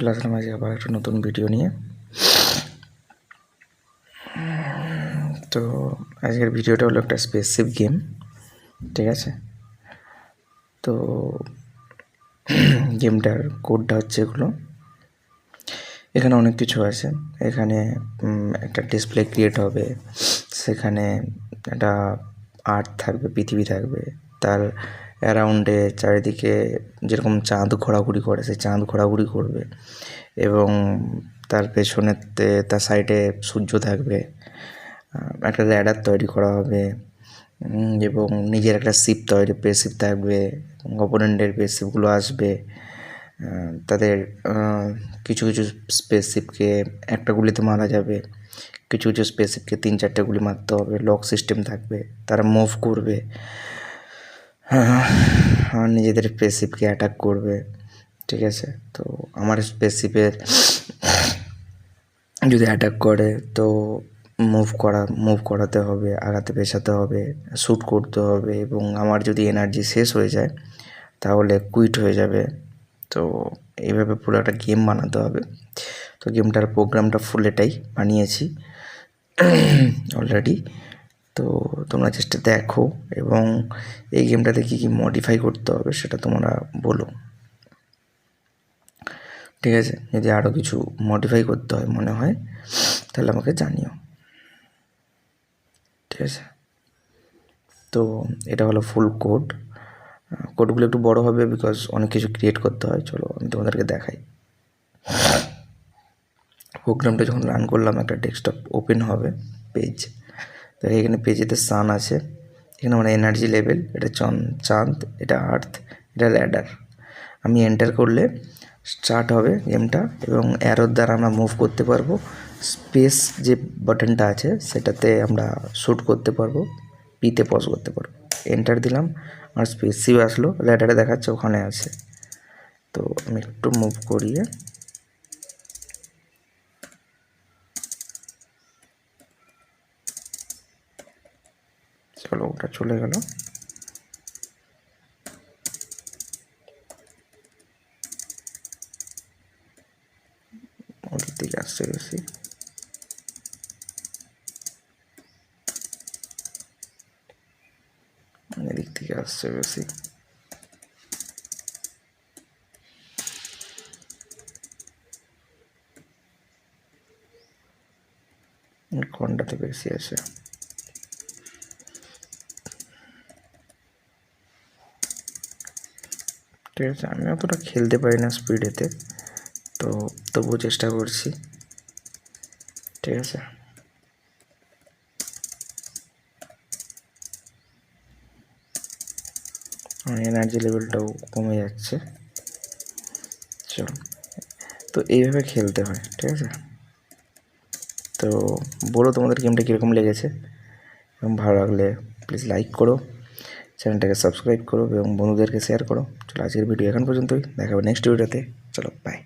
চলে আসলাম আজকে আবার একটা নতুন ভিডিও নিয়ে। তো আজকের ভিডিওটা হলো একটা স্পেসিফিক গেম, ঠিক আছে। তো গেমটার কোডটা হচ্ছে এগুলো। এখানে অনেক কিছু আছে। এখানে একটা ডিসপ্লে ক্রিয়েট হবে, সেখানে একটা আর্থ থাকবে, পৃথিবী থাকবে, তার অ্যারাউন্ডে চারিদিকে যেরকম চাঁদ ঘোরাঘুরি করে সেই চাঁদ ঘোরাঘুরি করবে, এবং তার পেছনেতে তার সাইডে সূর্য থাকবে। একটা ল্যাডার তৈরি করা হবে, এবং নিজের একটা শিপ তৈরি স্পেসশিপ থাকবে, অপোনেন্টের স্পেসশিপগুলো আসবে। তাদের কিছু কিছু স্পেসশিপকে একটা গুলিতে মারা যাবে, কিছু কিছু স্পেসশিপকে 3-4টে গুলি মারতে হবে। লক সিস্টেম থাকবে, তারা মুভ করবে, নিজেদের স্পেসশিপকে অ্যাটাক করবে, ঠিক আছে। তো আমার স্পেসশিপের যদি অ্যাটাক করে তো মুভ করাতে হবে, আগাতে পেছাতে হবে, শ্যুট করতে হবে, এবং আমার যদি এনার্জি শেষ হয়ে যায় তাহলে কুইট হয়ে যাবে। তো এইভাবে পুরো একটা গেম বানাতে হবে। তো গেমটার প্রোগ্রামটা ফুল এটাই বানিয়েছি অলরেডি। তো তোমরা চেষ্টা দেখো, এবং এই গেমটাতে কী কী মডিফাই করতে হবে সেটা তোমরা বলো, ঠিক আছে। যদি আরও কিছু মডিফাই করতে হয় মনে হয় তাহলে আমাকে জানিও, ঠিক আছে। তো এটা হলো ফুল কোডগুলো একটু বড় হবে বিকজ অনেক কিছু ক্রিয়েট করতে হয়। চলো আমি তোমাদেরকে দেখাই। প্রোগ্রামটা যখন রান করলাম একটা ডেস্কটপ ওপেন হবে পেজ। তো এখানে পেজেতে সান আছে, এখানে আমার এনার্জি লেভেল, এটা চাঁদ, এটা আর্থ, এটা ল্যাডার। আমি এন্টার করলে স্টার্ট হবে গেমটা, এবং অ্যারোর দ্বারা আমরা মুভ করতে পারবো। স্পেস যে বাটনটা আছে সেটাতে আমরা শ্যুট করতে পারবো, পিতে পজ করতে পারবো। এন্টার দিলাম, আমার স্পেসশিপ আসলো, ল্যাডারে দেখাচ্ছে ওখানে আছে। তো আমি একটু মুভ করিয়ে চলো ওটা চলে গেল। ওটার দিকে আসছে বেশি, এদিক থেকে আসছে বেশি। কোনটাতে বেশি আছে? ঠিক আছে, আমি অতটা খেলতে পারি না স্পিডেতে, তো তবুও চেষ্টা করছি, ঠিক আছে। আমার এনার্জি লেভেলটাও কমে যাচ্ছে। চলো, তো এইভাবে খেলতে হয়, ঠিক আছে। তো বলো তোমাদের গেমটা কীরকম লেগেছে, এবং ভালো লাগলে প্লিজ লাইক করো, চ্যানেলটাকে সাবস্ক্রাইব করো, এবং বন্ধুদেরকে শেয়ার করো। চলো আজকের ভিডিও এখন পর্যন্তই, দেখা হবে নেক্সট ভিডিওতে। চলো বাই।